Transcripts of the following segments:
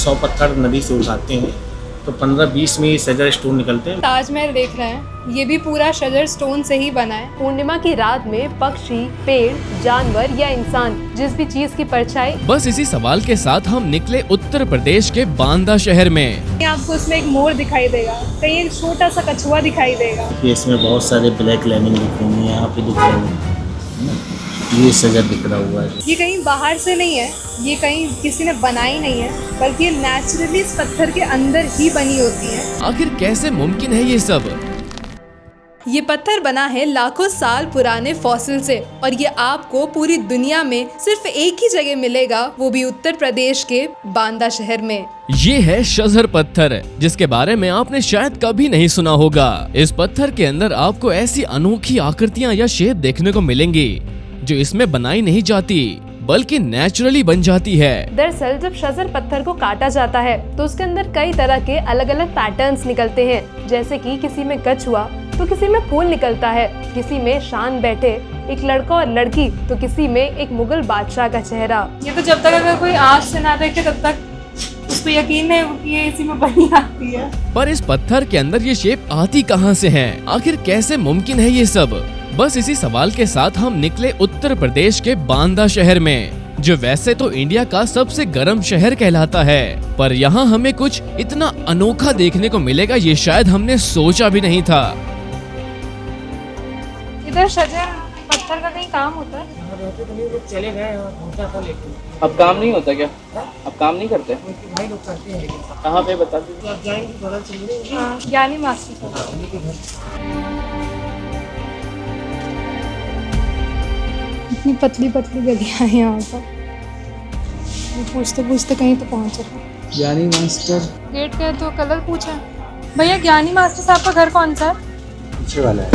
100 पत्थर नदी से उठाते हैं तो 15-20 में ये शजर स्टोन निकलते हैं। ताजमहल देख रहे हैं, ये भी पूरा शजर स्टोन से ही बना है। पूर्णिमा की रात में पक्षी, पेड़, जानवर या इंसान जिस भी चीज की परछाई। बस इसी सवाल के साथ हम निकले उत्तर प्रदेश के बांदा शहर में। आपको उसमें एक मोर दिखाई देगा, कहीं एक छोटा सा कछुआ दिखाई देगा। इसमें बहुत सारे ब्लैक लाइनिंग दिख रही है, यहाँ पे दिख रही है, ये शजर दिख रहा हुआ है। ये कहीं बाहर से नहीं है, ये कहीं किसी ने बनाई नहीं है, बल्कि ये नेचुरली इस पत्थर के अंदर ही बनी होती है। आखिर कैसे मुमकिन है ये सब? ये पत्थर बना है लाखों साल पुराने फॉसिल से और ये आपको पूरी दुनिया में सिर्फ एक ही जगह मिलेगा, वो भी उत्तर प्रदेश के बांदा शहर में। ये है शजर पत्थर, जिसके बारे में आपने शायद कभी नहीं सुना होगा। इस पत्थर के अंदर आपको ऐसी अनोखी आकृतियाँ या शेप देखने को मिलेंगी जो इसमें बनाई नहीं जाती बल्कि नेचुरली बन जाती है। दरअसल जब शजर पत्थर को काटा जाता है तो उसके अंदर कई तरह के अलग अलग पैटर्न्स निकलते हैं, जैसे कि किसी में कछुआ तो किसी में फूल निकलता है, किसी में शान बैठे एक लड़का और लड़की तो किसी में एक मुगल बादशाह का चेहरा। ये तो जब तक अगर कोई आँख से ना देखे तब तक उसको यकीन नहीं कि ये इसी में बनी आती है। पर इस पत्थर के अंदर ये शेप आती कहाँ से है? आखिर कैसे मुमकिन है ये सब? बस इसी सवाल के साथ हम निकले उत्तर प्रदेश के बांदा शहर में, जो वैसे तो इंडिया का सबसे गर्म शहर कहलाता है, पर यहाँ हमें कुछ इतना अनोखा देखने को मिलेगा ये शायद हमने सोचा भी नहीं था। इधर शजर पत्थर का कहीं काम होता है? चले गए अब काम नहीं होता क्या? अब काम नहीं करते? भाई लोग करते हैं, लेकिन कहाँ पे बता दीजिए। आप जाएंगे तो पता चलेगा। हाँ, ज्ञानी मास्टर साहब। इतनी पतली पतली गलियां हैं यहाँ पर, पूछते पूछते कहीं तो पहुँच रहे। ज्ञानी मास्टर गेट का तो कलर पूछा। भैया ज्ञानी मास्टर साहब का घर कौन सा है? पीछे वाला है।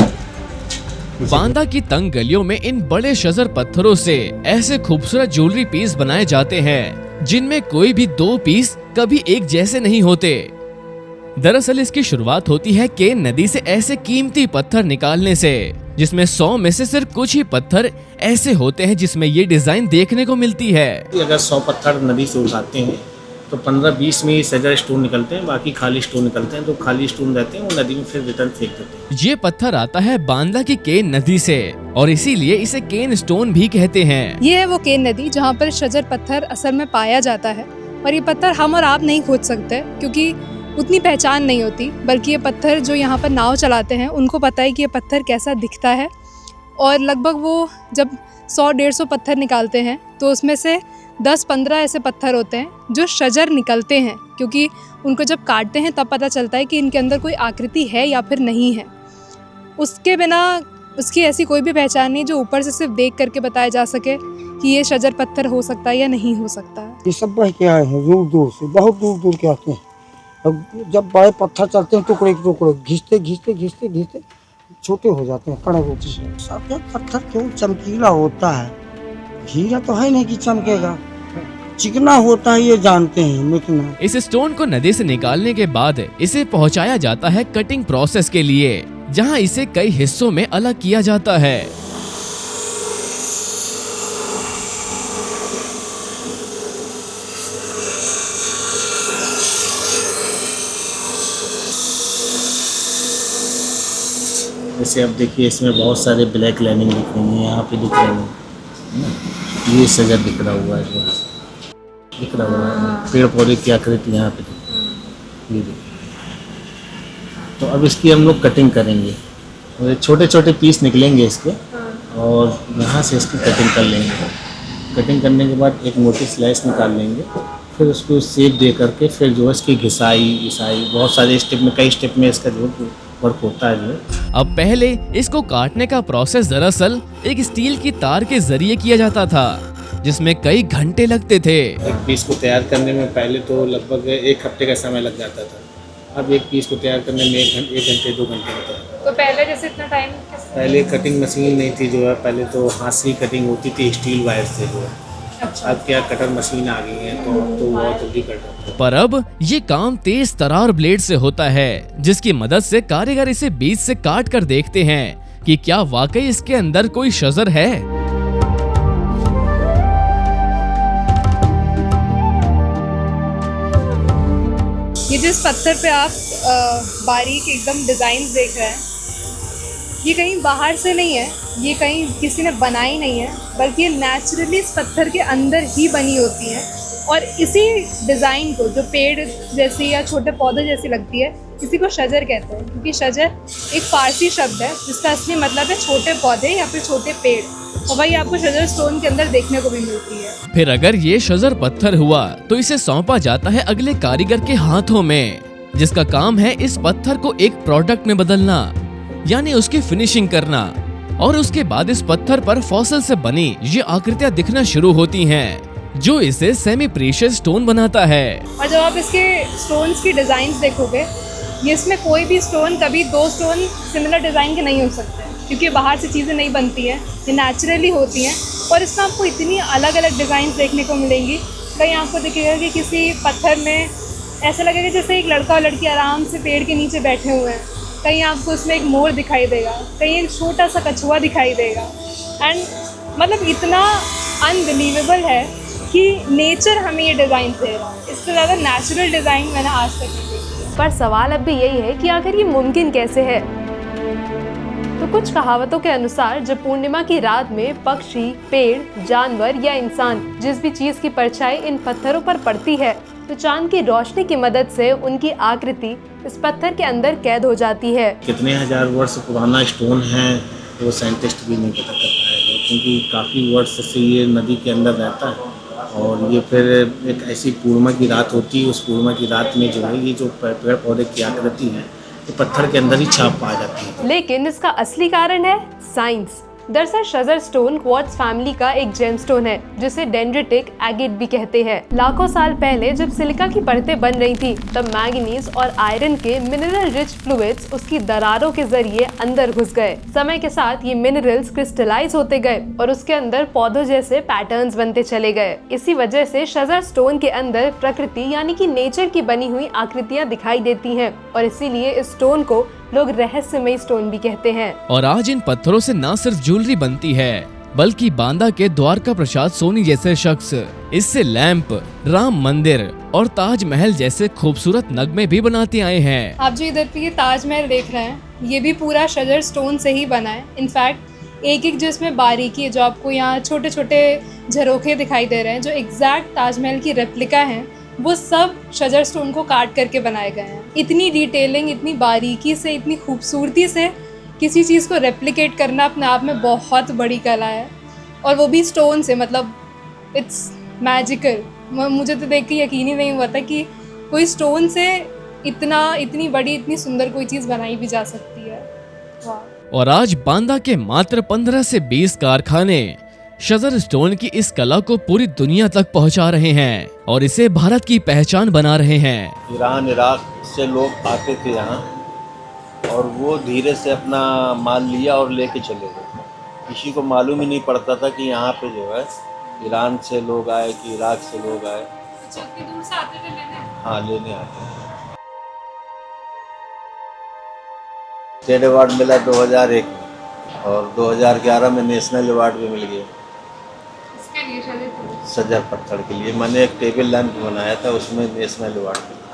बांदा की तंग गलियों में इन बड़े शजर पत्थरों से ऐसे खूबसूरत ज्वेलरी पीस बनाए जाते हैं जिनमें कोई भी दो पीस कभी एक जैसे नहीं होते। दरअसल इसकी शुरुआत होती है केन नदी से ऐसे कीमती पत्थर निकालने से, जिसमें 100 में से सिर्फ कुछ ही पत्थर ऐसे होते हैं जिसमें ये डिजाइन देखने को मिलती है। अगर 100 पत्थर नदी से उठाते हैं तो 15-20 में ये शजर स्टोन निकलते हैं, बाकी खाली स्टोन निकलते हैं। तो खाली स्टोन रहते हैं वो नदी में फिर रिटर्न फेंक देते हैं। ये पत्थर आता है बांदा की केन नदी से और इसीलिए इसे केन स्टोन भी कहते हैं। ये है वो केन नदी जहाँ पर शजर पत्थर असल में पाया जाता है, और ये पत्थर हम और आप नहीं खोद सकते क्योंकि उतनी पहचान नहीं होती, बल्कि ये पत्थर जो यहाँ पर नाव चलाते हैं उनको पता है कि ये पत्थर कैसा दिखता है। और लगभग वो जब 100-150 पत्थर निकालते हैं तो उसमें से 10-15 ऐसे पत्थर होते हैं जो शजर निकलते हैं, क्योंकि उनको जब काटते हैं तब पता चलता है कि इनके अंदर कोई आकृति है या फिर नहीं है। उसके बिना उसकी ऐसी कोई भी पहचान नहीं जो ऊपर से सिर्फ देख करके बताया जा सके कि ये शजर पत्थर हो सकता है या नहीं हो सकता है। ये सब बह के आए हैं दूर दूर से, बहुत दूर दूर के आते हैं। अब जब बड़े पत्थर चलते हैं टुकड़े टुकड़े घिसते घिसते घिसते घिसते छोटे हो जाते हैं, कड़क होते हैं। सफेद पत्थर क्यों चमकीला होता है? हीरा तो है नहीं कि चमकेगा, चिकना होता है ये जानते हैं, मिटना। इस स्टोन को नदी से निकालने के बाद इसे पहुंचाया जाता है कटिंग प्रोसेस के लिए, जहां इसे कई हिस्सों में अलग किया जाता है। जैसे अब देखिए इसमें बहुत सारे ब्लैक लाइनिंग दिख रही है, यहाँ पे दिख रही है, ये शजर दिख रहा हुआ है, जो दिख रहा हुआ है, पेड़ पौधे की आकृति यहाँ पे दिख रही है, ये देखिए। तो अब इसकी हम लोग कटिंग करेंगे, छोटे छोटे पीस निकलेंगे इसके और यहाँ से इसकी कटिंग कर लेंगे। कटिंग करने के बाद एक मोटी स्लाइस निकाल लेंगे, फिर उसको शेप दे करके फिर जो है इसकी घिसाई बहुत सारे स्टेप में, कई स्टेप में इसका जो वर्क होता है जो। अब पहले इसको काटने का प्रोसेस दरअसल एक स्टील की तार के जरिए किया जाता था, जिसमें कई घंटे लगते थे। एक पीस को तैयार करने में पहले तो लगभग 1 हफ्ते का समय लग जाता था, अब एक पीस को तैयार करने में 1 घंटे 2 घंटे लगता है। तो पहले जैसे इतना टाइम पहले कटिंग मशीन नहीं थी, जो है पहले तो हाथ से ही कटिंग होती थी स्टील वायर से, जो है। अच्छा। अब क्या कटर मशीन आ गई है तो बहुत जल्दी कट जाता है। पर अब ये काम तेज तरार ब्लेड से होता है, जिसकी मदद से कारीगर इसे बीच से काट कर देखते हैं कि क्या वाकई इसके अंदर कोई शजर है। ये जिस पत्थर पे आप बारीक एकदम डिज़ाइन देख रहे हैं, ये कहीं बाहर से नहीं है, ये कहीं किसी ने बनाई नहीं है, बल्कि ये नेचुरली इस पत्थर के अंदर ही बनी होती हैं। और इसी डिज़ाइन को, जो पेड़ जैसी या छोटे पौधे जैसी लगती है, इसी को शजर कहते हैं, क्योंकि शजर एक फारसी शब्द है जिसका असली मतलब है छोटे पौधे या फिर छोटे पेड़, और वही आपको शजर स्टोन के अंदर देखने को भी मिलती है। फिर अगर ये शजर पत्थर हुआ तो इसे सौंपा जाता है अगले कारीगर के हाथों में, जिसका काम है इस पत्थर को एक प्रोडक्ट में बदलना, यानी उसकी फिनिशिंग करना। और उसके बाद इस पत्थर पर फॉसिल से बनी ये आकृतियाँ दिखना शुरू होती हैं, जो इसे सेमी प्रीशियस स्टोन बनाता है। और जब आप इसके स्टोन्स की डिज़ाइंस देखोगे, ये इसमें कोई भी स्टोन, कभी दो स्टोन सिमिलर डिज़ाइन के नहीं हो सकते, क्योंकि बाहर से चीज़ें नहीं बनती हैं, ये नेचुरली होती हैं। और इसमें आपको इतनी अलग अलग डिज़ाइन देखने को मिलेंगी। कहीं आपको दिखेगा कि किसी पत्थर में ऐसा लगेगा जैसे एक लड़का और लड़की आराम से पेड़ के नीचे बैठे हुए हैं, कहीं आपको उसमें एक मोर दिखाई देगा, कहीं एक छोटा सा कछुआ दिखाई देगा। एंड मतलब इतना अनबिलीवेबल है कि नेचर हमें ये डिज़ाइन दे रहा है। इससे ज़्यादा नेचुरल डिज़ाइन मैंने आज तक नहीं देखी। पर सवाल अब भी यही है कि आखिर ये मुमकिन कैसे है। तो कुछ कहावतों के अनुसार जब पूर्णिमा की रात में पक्षी, पेड़, जानवर या इंसान जिस भी चीज की परछाई इन पत्थरों पर पड़ती है, तो चांद की रोशनी की मदद से उनकी आकृति इस पत्थर के अंदर कैद हो जाती है। कितने हजार वर्ष पुराना स्टोन है वो साइंटिस्ट भी नहीं पता कर पाएगा, क्योंकि काफ़ी वर्ष से ये नदी के अंदर रहता है। और ये फिर एक ऐसी पूर्णिमा की रात होती है, उस पूर्णिमा की रात में जो है ये जो पेड़ पौधे की आकृति है तो पत्थर के अंदर ही छाप पा जाती है। लेकिन इसका असली कारण है साइंस। दरअसल शजर स्टोन क्वार्ट्ज फैमिली का एक जेमस्टोन है, जिसे डेंड्रिटिक एगेट भी कहते हैं। लाखों साल पहले जब सिलिका की परतें बन रही थी, तब मैंगनीज और आयरन के मिनरल रिच फ्लूइड्स उसकी दरारों के जरिए अंदर घुस गए। समय के साथ ये मिनरल्स क्रिस्टलाइज होते गए और उसके अंदर पौधों जैसे पैटर्न्स बनते चले गए। इसी वजह से शजर स्टोन के अंदर प्रकृति यानी कि नेचर की बनी हुई आकृतियाँ दिखाई देती हैं, और इसीलिए इस स्टोन को लोग रहस्यमयी स्टोन भी कहते हैं। और आज इन पत्थरों से न सिर्फ ज्वेलरी बनती है, बल्कि बांदा के द्वारका प्रसाद सोनी जैसे शख्स इससे लैंप, राम मंदिर और ताजमहल जैसे खूबसूरत नगमे भी बनाते आए हैं। आप जो इधर पे ये ताजमहल देख रहे हैं, ये भी पूरा शजर स्टोन से ही बना है। इनफैक्ट एक एक जो इसमें बारीकी है, जो आपको यहाँ छोटे छोटे झरोखे दिखाई दे रहे हैं, जो एग्जैक्ट ताजमहल की रेप्लिका हैं, वो सब शजर स्टोन को काट करके बनाए गए हैं। इतनी डिटेलिंग, इतनी बारीकी से, इतनी खूबसूरती से किसी चीज़ को रेप्लिकेट करना अपने आप में बहुत बड़ी कला है, और वो भी स्टोन से। मतलब इट्स मैजिकल। मुझे तो देख के यकीन ही नहीं हुआ था कि कोई स्टोन से इतनी बड़ी, इतनी सुंदर कोई चीज़ बनाई भी जा सकती है। वाह। और आज बांदा के मात्र 15 से 20 कारखाने शजर स्टोन की इस कला को पूरी दुनिया तक पहुंचा रहे हैं और इसे भारत की पहचान बना रहे हैं। ईरान, इराक से लोग आते थे यहाँ, और वो धीरे से अपना माल लिया और लेके चले गए। किसी को मालूम ही नहीं पड़ता था कि यहाँ पे जो है ईरान से लोग आए कि इराक से लोग आए। दूर से आते थे लेने? हाँ, लेने आते थे। स्टेट अवार्ड मिला 2001 में, और 2011 में नेशनल अवार्ड भी मिल गया सजर पत्थर के लिए। मैंने एक टेबल लैंप बनाया था, उसमें नेशनल अवार्ड मिला।